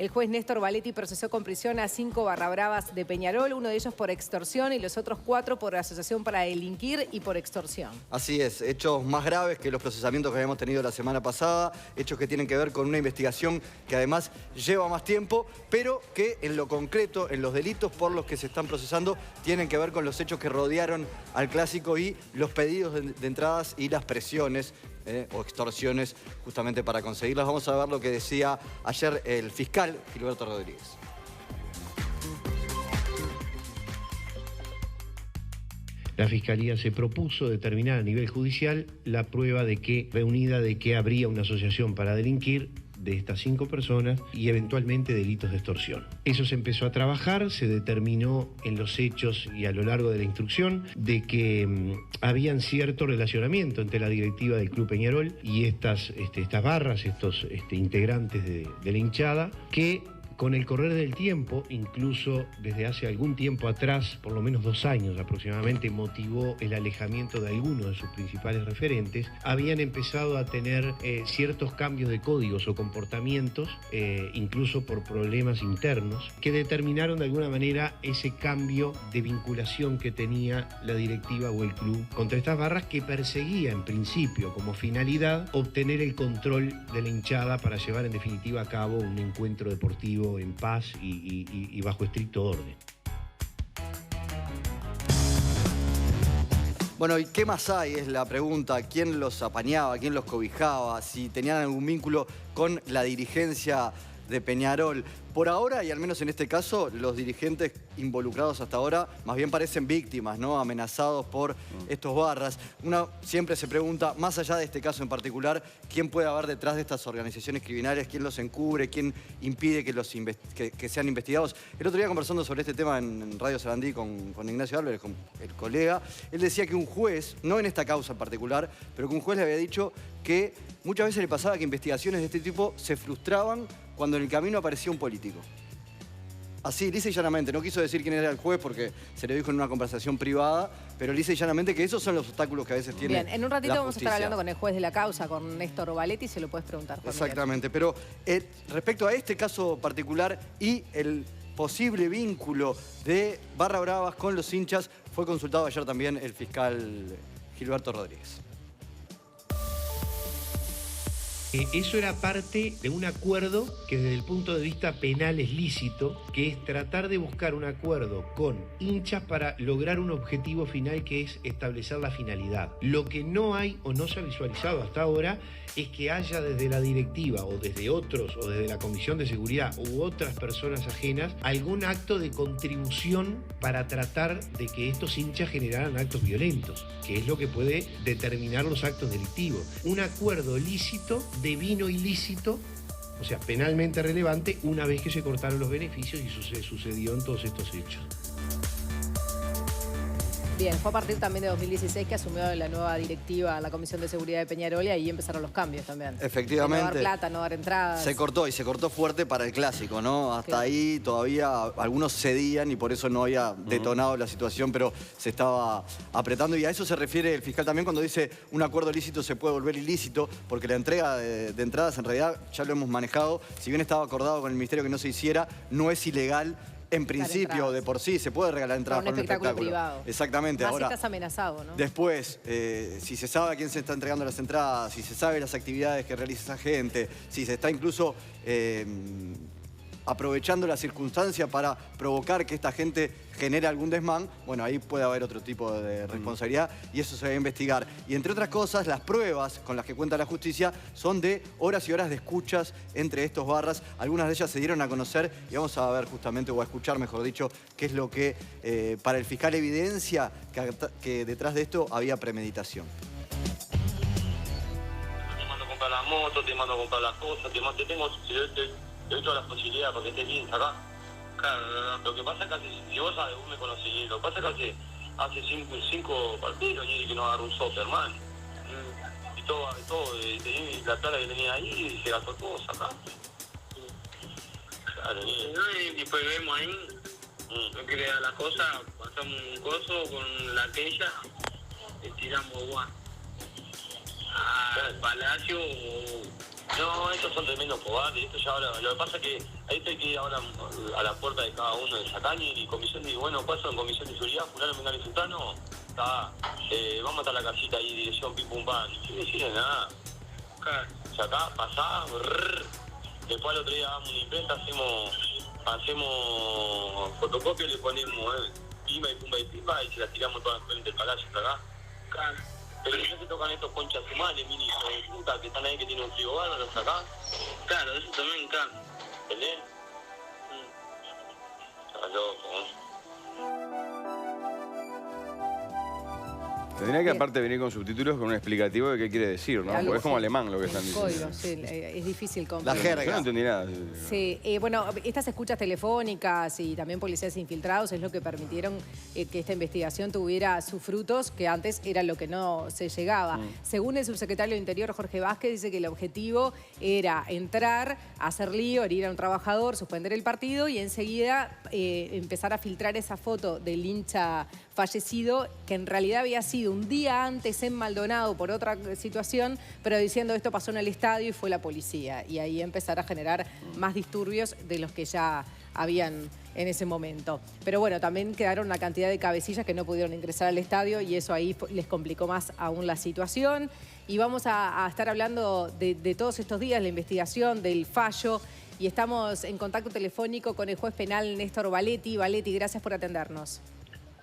El juez Néstor Valetti procesó con prisión a 5 barrabravas de Peñarol, uno de ellos por extorsión y los otros 4 por asociación para delinquir y por extorsión. Así es, hechos más graves que los procesamientos que habíamos tenido la semana pasada, hechos que tienen que ver con una investigación que además lleva más tiempo, pero que en lo concreto, en los delitos por los que se están procesando, tienen que ver con los hechos que rodearon al Clásico y los pedidos de entradas y las presiones o extorsiones justamente para conseguirlas. Vamos a ver lo que decía ayer el fiscal Gilberto Rodríguez. La Fiscalía se propuso determinar a nivel judicial la prueba reunida de que habría una asociación para delinquir de estas 5 personas y eventualmente delitos de extorsión. Eso se empezó a trabajar, se determinó en los hechos y a lo largo de la instrucción de que habían cierto relacionamiento entre la directiva del Club Peñarol y estas barras, estos integrantes de la hinchada, que con el correr del tiempo, incluso desde hace algún tiempo atrás, por lo menos 2 años aproximadamente, motivó el alejamiento de algunos de sus principales referentes, habían empezado a tener ciertos cambios de códigos o comportamientos, incluso por problemas internos, que determinaron de alguna manera ese cambio de vinculación que tenía la directiva o el club contra estas barras, que perseguía en principio como finalidad obtener el control de la hinchada para llevar en definitiva a cabo un encuentro deportivo en paz y bajo estricto orden. Bueno, ¿y qué más hay? Es la pregunta. ¿Quién los apañaba? ¿Quién los cobijaba? Si tenían algún vínculo con la dirigencia de Peñarol. Por ahora, y al menos en este caso, los dirigentes involucrados hasta ahora más bien parecen víctimas, ¿no? Amenazados por estos barras. Uno siempre se pregunta, más allá de este caso en particular, ¿quién puede haber detrás de estas organizaciones criminales? ¿Quién los encubre? ¿Quién impide que sean investigados? El otro día, conversando sobre este tema en Radio Sarandí con Ignacio Álvarez, con el colega, él decía que un juez, no en esta causa en particular, pero que un juez le había dicho que muchas veces le pasaba que investigaciones de este tipo se frustraban cuando en el camino aparecía un político. Así, lisa y llanamente. No quiso decir quién era el juez porque se le dijo en una conversación privada, pero lisa y llanamente que esos son los obstáculos que a veces tiene. Bien, en un ratito la vamos a estar hablando con el juez de la causa, con Néstor Valetti, se lo puedes preguntar, Juan Miguel. Exactamente, pero respecto a este caso particular y el posible vínculo de Barra Bravas con los hinchas, fue consultado ayer también el fiscal Gilberto Rodríguez. Eso era parte de un acuerdo que desde el punto de vista penal es lícito, que es tratar de buscar un acuerdo con hinchas para lograr un objetivo final, que es establecer la finalidad. Lo que no hay o no se ha visualizado hasta ahora es que haya desde la directiva o desde otros o desde la Comisión de Seguridad u otras personas ajenas algún acto de contribución para tratar de que estos hinchas generaran actos violentos, que es lo que puede determinar los actos delictivos. Un acuerdo lícito devino ilícito, o sea, penalmente relevante, una vez que se cortaron los beneficios, y eso sucedió en todos estos hechos. Bien, fue a partir también de 2016 que asumió la nueva directiva la Comisión de Seguridad de Peñarol y ahí empezaron los cambios también. Efectivamente. De no dar plata, no dar entradas. Se cortó y se cortó fuerte para el Clásico, ¿no? Hasta ahí todavía algunos cedían y por eso no había detonado la situación, pero se estaba apretando. Y a eso se refiere el fiscal también cuando dice un acuerdo lícito se puede volver ilícito, porque la entrega de entradas en realidad ya lo hemos manejado. Si bien estaba acordado con el Ministerio que no se hiciera, no es ilegal. En principio, de por sí, se puede regalar entradas para un espectáculo privado. Exactamente. Más ahora, si estás amenazado, ¿no? Después, si se sabe a quién se está entregando las entradas, si se sabe las actividades que realiza esa gente, si se está incluso aprovechando la circunstancia para provocar que esta gente genere algún desmán, bueno, ahí puede haber otro tipo de responsabilidad y eso se va a investigar. Y entre otras cosas, las pruebas con las que cuenta la justicia son de horas y horas de escuchas entre estos barras. Algunas de ellas se dieron a conocer y vamos a ver justamente, o a escuchar, mejor dicho, qué es lo que para el fiscal evidencia que detrás de esto había premeditación. Te mando a comprar la moto, te mando a comprar las cosas, te tengo todas las posibilidades para que estés bien acá. Claro, lo que pasa es que si vos sabes, vos me conocés, lo que pasa es que hace 5 partidos y que no agarró un sope, hermano. Y todo, la plata que tenía ahí se gastó todo, sacaste. Claro, y después vemos ahí, no quería las cosas, pasamos un coso con la aquella, y tiramos guau. Al Palacio, No, estos son tremendos cobardes. Esto ya ahora, lo que pasa es que ahí hay que ir ahora a la puerta de cada uno de Sacani y comisión de, bueno, paso en comisión de seguridad, fulano, mengano y sultano, está, vamos a estar a la casita ahí, dirección pim pum pam. No deciden nada. Acá, pasá, después al otro día damos una imprenta, hacemos fotocopia y le ponemos pima y pipa y se la tiramos todas frente del palacio acá. Pero ya se tocan estos conchas sumales, mini hijos de puta, que están ahí que tienen un frío bárbaro acá. Claro, eso también, claro. ¿Entendés? Está loco, Tendría que aparte venir con subtítulos con un explicativo de qué quiere decir, ¿no? Porque es como alemán lo que están diciendo. Código, sí, es difícil La comprender. jerga. Yo no entendí nada. Sí, bueno, estas escuchas telefónicas y también policías infiltrados es lo que permitieron que esta investigación tuviera sus frutos, que antes era lo que no se llegaba. Según el subsecretario del Interior, Jorge Vázquez, dice que el objetivo era entrar, hacer lío, herir a un trabajador, suspender el partido y enseguida empezar a filtrar esa foto del hincha fallecido, que en realidad había sido un día antes en Maldonado por otra situación, pero diciendo esto pasó en el estadio y fue la policía. Y ahí empezar a generar más disturbios de los que ya habían en ese momento. Pero bueno, también quedaron una cantidad de cabecillas que no pudieron ingresar al estadio y eso ahí les complicó más aún la situación. Y vamos a estar hablando de todos estos días, la investigación, del fallo. Y estamos en contacto telefónico con el juez penal Néstor Valetti. Valetti, gracias por atendernos.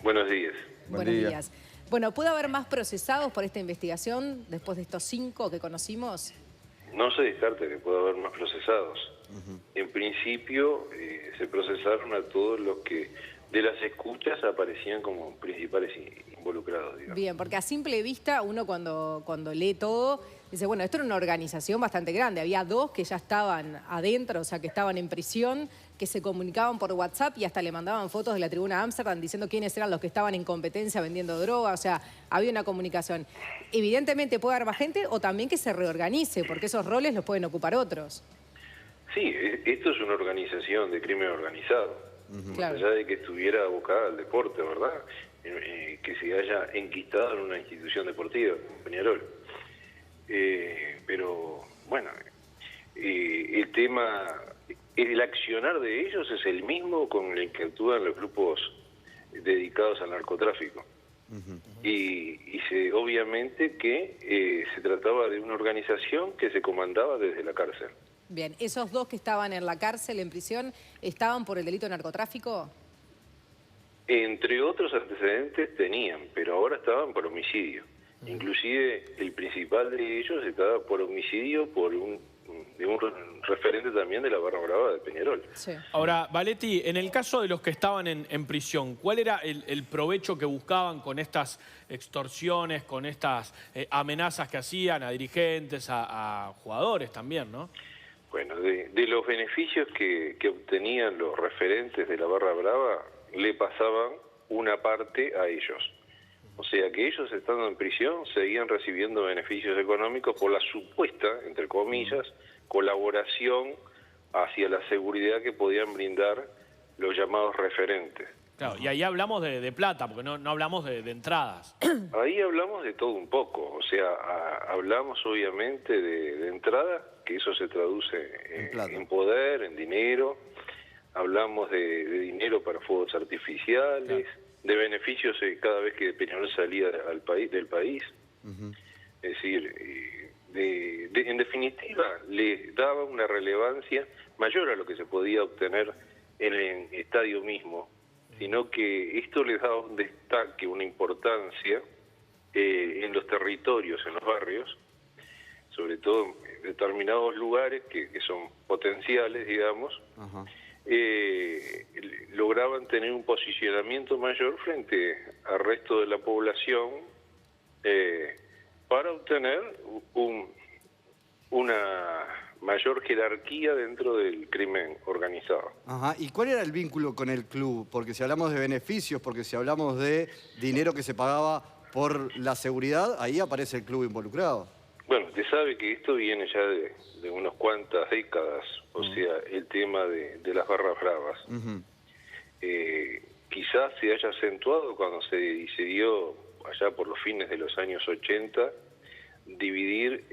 Buenos días. Buenos días. Bueno, ¿puede haber más procesados por esta investigación después de estos 5 que conocimos? No se descarta que pueda haber más procesados. En principio se procesaron a todos los que de las escuchas aparecían como principales involucrados, digamos. Bien, porque a simple vista uno cuando lee todo dice, bueno, esto era una organización bastante grande. Había 2 que ya estaban adentro, o sea, que estaban en prisión, que se comunicaban por WhatsApp y hasta le mandaban fotos de la tribuna Amsterdam diciendo quiénes eran los que estaban en competencia vendiendo droga. O sea, había una comunicación. Evidentemente puede haber más gente o también que se reorganice, porque esos roles los pueden ocupar otros. Sí, esto es una organización de crimen organizado. Claro. Más allá de que estuviera abocada al deporte, ¿verdad? Que se haya enquistado en una institución deportiva, como Peñarol. Pero, bueno, el tema, el accionar de ellos es el mismo con el que actúan los grupos dedicados al narcotráfico. Y obviamente que se trataba de una organización que se comandaba desde la cárcel. Bien, ¿esos 2 que estaban en la cárcel, en prisión, estaban por el delito de narcotráfico? Entre otros antecedentes tenían, pero ahora estaban por homicidio. Inclusive el principal de ellos estaba por homicidio de un referente también de la barra brava de Peñarol. Sí. Ahora, Valetti, en el caso de los que estaban en prisión, ¿cuál era el provecho que buscaban con estas extorsiones, con estas amenazas que hacían a dirigentes, a jugadores también, no? Bueno, de los beneficios que obtenían los referentes de la barra brava, le pasaban una parte a ellos. O sea que ellos, estando en prisión, seguían recibiendo beneficios económicos por la supuesta, entre comillas, colaboración hacia la seguridad que podían brindar los llamados referentes. Claro, y ahí hablamos de plata, porque no hablamos de entradas. Ahí hablamos de todo un poco, o sea, hablamos obviamente de entrada, que eso se traduce en poder, en dinero. Hablamos de dinero para fuegos artificiales, de beneficios cada vez que Peñarol salía del país. Es decir, en definitiva, le daba una relevancia mayor a lo que se podía obtener en el estadio mismo, sino que esto le daba un destaque, una importancia en los territorios, en los barrios, sobre todo en determinados lugares que son potenciales, digamos. Lograban tener un posicionamiento mayor frente al resto de la población para obtener una mayor jerarquía dentro del crimen organizado. ¿Y cuál era el vínculo con el club? Porque si hablamos de beneficios, porque si hablamos de dinero que se pagaba por la seguridad, ahí aparece el club involucrado. Bueno, usted sabe que esto viene ya de unas cuantas décadas, o sea, el tema de las barras bravas. Quizás se haya acentuado cuando se decidió, allá por los fines de los años 80, dividir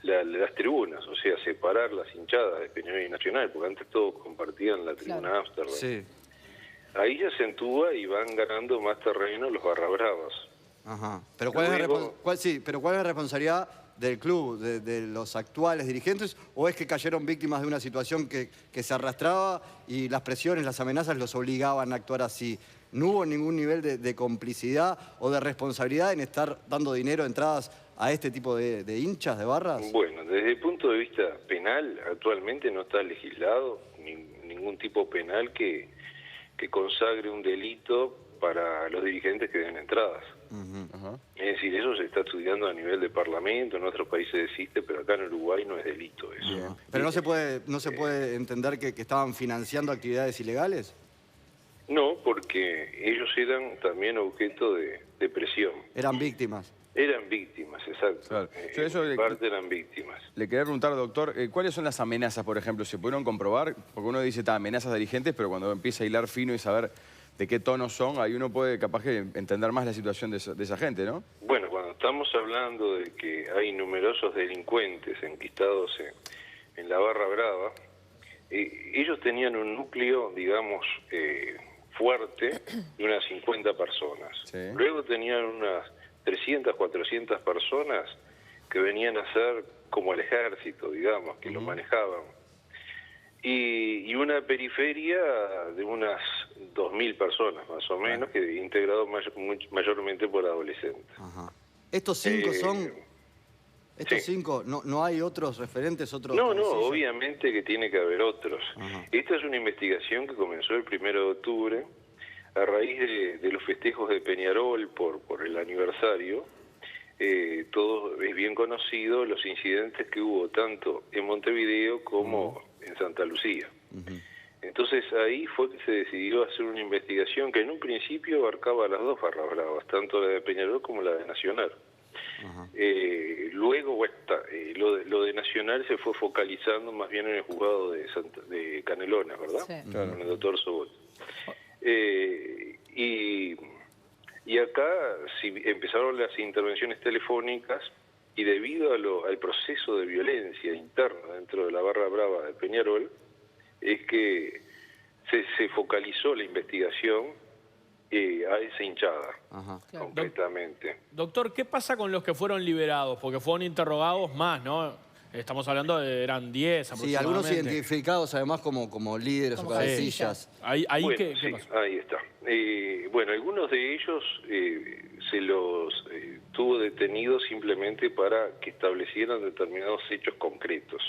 las tribunas, o sea, separar las hinchadas de Peñarol y Nacional, porque antes todos compartían la tribuna Ámsterdam. Sí. Ahí se acentúa y van ganando más terreno los barra bravas. Ajá. Pero ¿cuál es la responsabilidad del club, de los actuales dirigentes, o es que cayeron víctimas de una situación que se arrastraba y las presiones, las amenazas los obligaban a actuar así? ¿No hubo ningún nivel de complicidad o de responsabilidad en estar dando dinero, entradas a este tipo de hinchas, de barras? Bueno, desde el punto de vista penal, actualmente no está legislado ningún tipo penal que consagre un delito para los dirigentes que den entradas. Es decir, eso se está estudiando a nivel de parlamento, en otros países existe, pero acá en Uruguay no es delito eso. ¿Pero no se puede entender que estaban financiando actividades ilegales? No, porque ellos eran también objeto de presión. Eran víctimas. Eran víctimas, exacto. Claro. En parte eran víctimas. Le quería preguntar, doctor, ¿cuáles son las amenazas, por ejemplo? ¿Se pudieron comprobar? Porque uno dice, amenazas de dirigentes, pero cuando empieza a hilar fino y saber de qué tono son, ahí uno puede capaz que entender más la situación de esa gente, ¿no? Bueno, cuando estamos hablando de que hay numerosos delincuentes enquistados en la barra brava, ellos tenían un núcleo, digamos, fuerte de unas 50 personas. Sí. Luego tenían unas 300, 400 personas que venían a ser como el ejército, digamos, que lo manejaban. Y una periferia de unas 2.000 personas, más o menos, que integrado mayormente por adolescentes. Ajá. ¿Estos 5 son...? ¿Estos 5? ¿No hay otros referentes, otros...? No, obviamente que tiene que haber otros. Ajá. Esta es una investigación que comenzó el 1 de octubre, a raíz de los festejos de Peñarol por el aniversario. Todo es bien conocido, los incidentes que hubo tanto en Montevideo como en Santa Lucía. Entonces ahí fue que se decidió hacer una investigación que en un principio abarcaba las dos barras bravas, tanto la de Peñarol como la de Nacional. Luego lo de Nacional se fue focalizando más bien en el juzgado de Canelones, ¿verdad? Sí. Con el doctor Sobot. Y acá empezaron las intervenciones telefónicas y debido al proceso de violencia interna dentro de la barra brava de Peñarol, es que se focalizó la investigación a esa hinchada. Claro. Completamente. Doctor, ¿qué pasa con los que fueron liberados? Porque fueron interrogados más, ¿no? Estamos hablando de eran 10 aproximadamente. Sí, algunos identificados además como líderes o cabecillas. Ahí Bueno, ¿qué pasó? ahí está. Bueno, algunos de ellos se los tuvo detenidos simplemente para que establecieran determinados hechos concretos.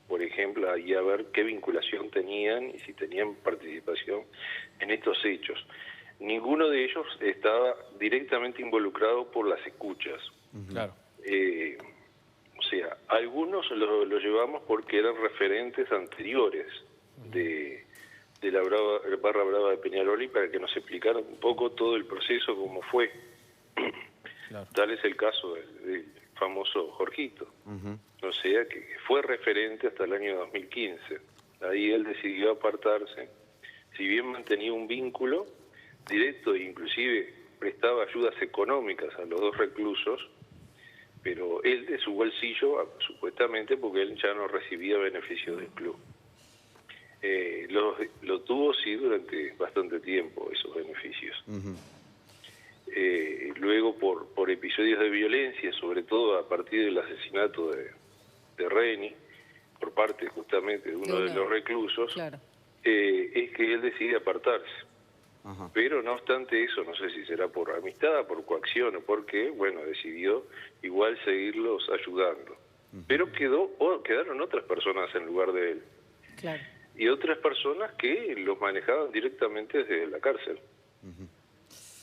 Por ejemplo, ahí a ver qué vinculación tenían y si tenían participación en estos hechos. Ninguno de ellos estaba directamente involucrado por las escuchas. Claro. O sea, algunos lo llevamos porque eran referentes anteriores de la barra brava de Peñarol, y para que nos explicaran un poco todo el proceso, cómo fue. Claro. Tal es el caso del famoso Jorgito. O sea, que fue referente hasta el año 2015. Ahí él decidió apartarse. Si bien mantenía un vínculo directo e inclusive prestaba ayudas económicas a los dos reclusos, pero él de su bolsillo, supuestamente, porque él ya no recibía beneficios del club. Lo tuvo, sí, durante bastante tiempo, esos beneficios. Luego, por episodios de violencia, sobre todo a partir del asesinato de Reni, por parte justamente de uno de los reclusos, Claro. Es que él decide apartarse. Pero no obstante eso, no sé si será por amistad, por coacción o por qué, bueno, decidió igual seguirlos ayudando. Pero quedaron otras personas en lugar de él. Claro. Y otras personas que los manejaban directamente desde la cárcel.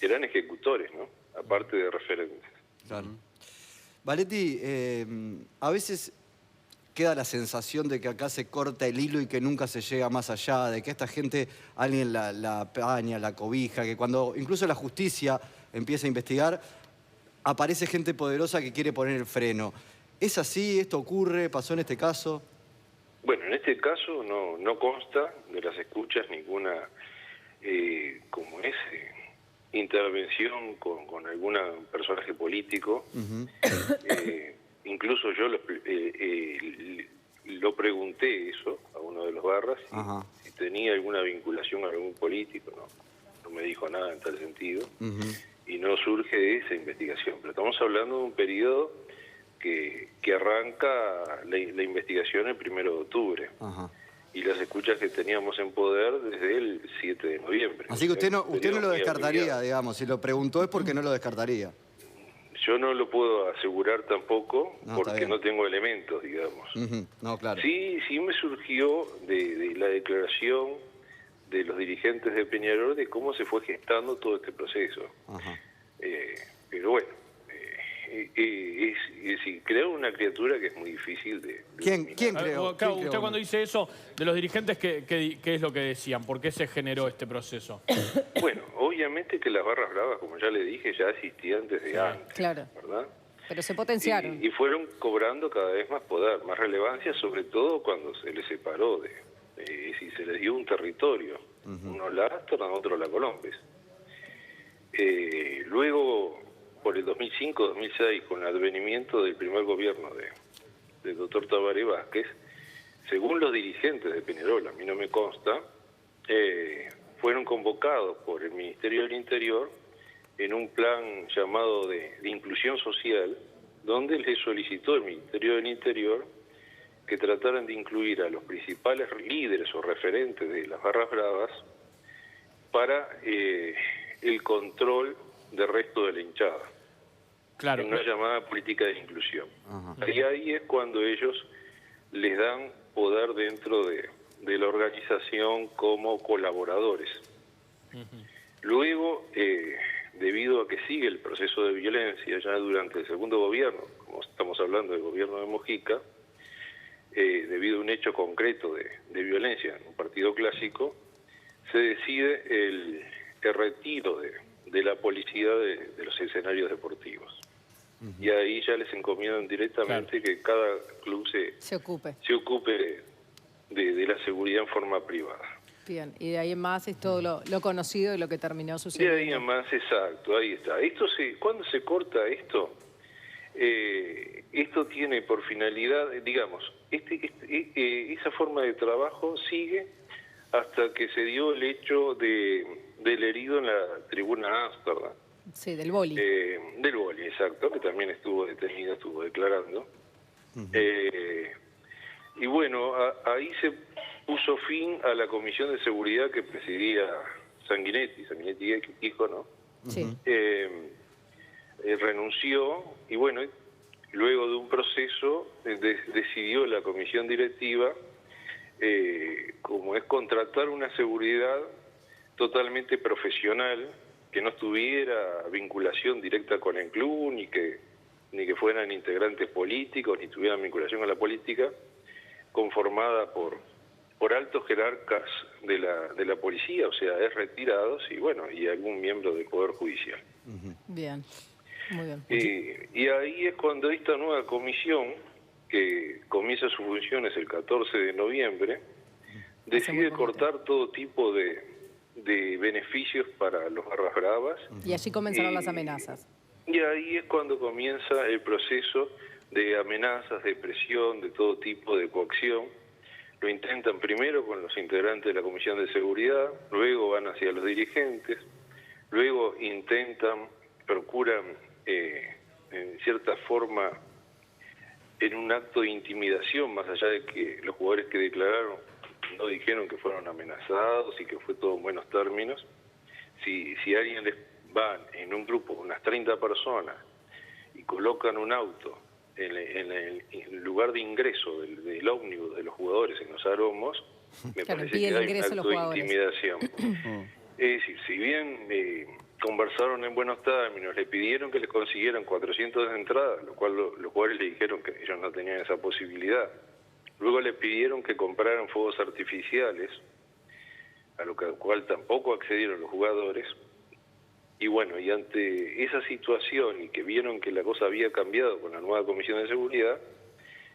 Eran ejecutores, ¿no? Aparte de referentes. Claro. Valetti, a veces queda la sensación de que acá se corta el hilo y que nunca se llega más allá, de que esta gente, alguien la apaña, la cobija, que cuando incluso la justicia empieza a investigar, aparece gente poderosa que quiere poner el freno. ¿Es así? ¿Esto ocurre? ¿Pasó en este caso? Bueno, en este caso no consta de las escuchas ninguna, intervención con algún personaje político. incluso yo lo pregunté eso a uno de los barras, si tenía alguna vinculación a algún político, no me dijo nada en tal sentido, y no surge de esa investigación. Pero estamos hablando de un periodo que arranca la investigación el 1 de octubre. Y las escuchas que teníamos en poder desde el 7 de noviembre. Así que usted no lo descartaría, digamos. Si lo preguntó es porque no lo descartaría. Yo no lo puedo asegurar tampoco porque no tengo elementos, digamos. No, claro. Sí me surgió de la declaración de los dirigentes de Peñarol de cómo se fue gestando todo este proceso. Pero bueno, es decir, crear una criatura que es muy difícil de ¿Quién creó? Claro, usted cuando dice eso de los dirigentes, ¿qué es lo que decían? ¿Por qué se generó este proceso? Bueno, obviamente que las barras bravas, como ya le dije, ya existían desde antes, claro, ¿verdad? Pero se potenciaron. Y fueron cobrando cada vez más poder, más relevancia, sobre todo cuando se les separó si se les dio un territorio, uno la Astorga, otro la Colombes. Luego, por el 2005-2006, con el advenimiento del primer gobierno del doctor Tabaré Vázquez, según los dirigentes de Peñarol, a mí no me consta, fueron convocados por el Ministerio del Interior en un plan llamado de inclusión social, donde les solicitó el Ministerio del Interior que trataran de incluir a los principales líderes o referentes de las barras bravas para el control del resto de la hinchada. Claro. En una llamada política de inclusión. Y ahí es cuando ellos les dan poder dentro de la organización como colaboradores. Luego, debido a que sigue el proceso de violencia ya durante el segundo gobierno, como estamos hablando del gobierno de Mojica, debido a un hecho concreto de violencia en un partido clásico, se decide el retiro de la policía de los escenarios deportivos. Y ahí ya les encomiendan directamente que cada club se ocupe de la seguridad en forma privada. Bien, y de ahí en más es todo lo conocido y lo que terminó sucediendo. De ahí en más, exacto, ahí está. ¿Cuándo se corta esto? Esto tiene por finalidad, digamos, esa forma de trabajo sigue hasta que se dio el hecho del herido en la tribuna Ámsterdam. Sí, del boli. Del boli, exacto, que también estuvo detenido, estuvo declarando. Y bueno, ahí se puso fin a la comisión de seguridad que presidía Sanguinetti dijo, ¿no? Sí. Renunció y bueno, luego de un proceso decidió la comisión directiva como es contratar una seguridad totalmente profesional, que no tuviera vinculación directa con el club, ni que fueran integrantes políticos, ni tuvieran vinculación con la política, conformada por altos jerarcas de la policía, o sea, es retirados y bueno, y algún miembro del Poder Judicial. Bien, muy bien. Y ahí es cuando esta nueva comisión, que comienza sus funciones el 14 de noviembre, decide cortar todo tipo de beneficios para los barras bravas. Y allí comenzaron las amenazas. Y ahí es cuando comienza el proceso de amenazas, de presión, de todo tipo de coacción. Lo intentan primero con los integrantes de la Comisión de Seguridad, luego van hacia los dirigentes, luego procuran en cierta forma, en un acto de intimidación, más allá de que los jugadores que declararon no dijeron que fueron amenazados y que fue todo en buenos términos. Si alguien les va en un grupo, unas 30 personas, y colocan un auto en el lugar de ingreso del ómnibus de los jugadores en los aromos, me parece que hay un acto de intimidación. Es decir, si bien conversaron en buenos términos, le pidieron que les consiguieran 400 de entrada, lo cual los jugadores le dijeron que ellos no tenían esa posibilidad. Luego le pidieron que compraran fuegos artificiales, a lo cual tampoco accedieron los jugadores. Y bueno, y ante esa situación y que vieron que la cosa había cambiado con la nueva Comisión de Seguridad,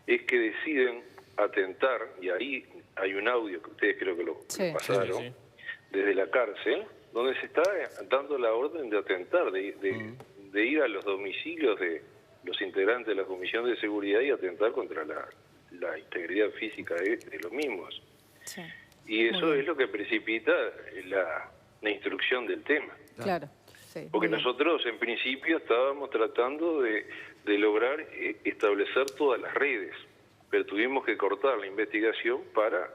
es que deciden atentar, y ahí hay un audio que ustedes creo que lo pasaron, desde la cárcel, donde se está dando la orden de atentar, de ir a los domicilios de los integrantes de la Comisión de Seguridad y atentar contra la integridad física de los mismos. Sí. Y eso es lo que precipita la instrucción del tema. Claro. Sí, porque nosotros en principio estábamos tratando de lograr establecer todas las redes, pero tuvimos que cortar la investigación para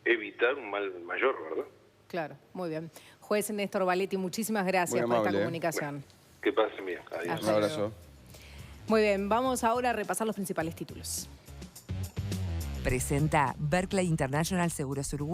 evitar un mal mayor, ¿verdad? Claro, muy bien. Juez Néstor Valetti, muchísimas gracias por esta comunicación. Bueno, que pasen bien. Adiós. Un abrazo. Muy bien, vamos ahora a repasar los principales títulos. Presenta Berkeley International Seguros Uruguay.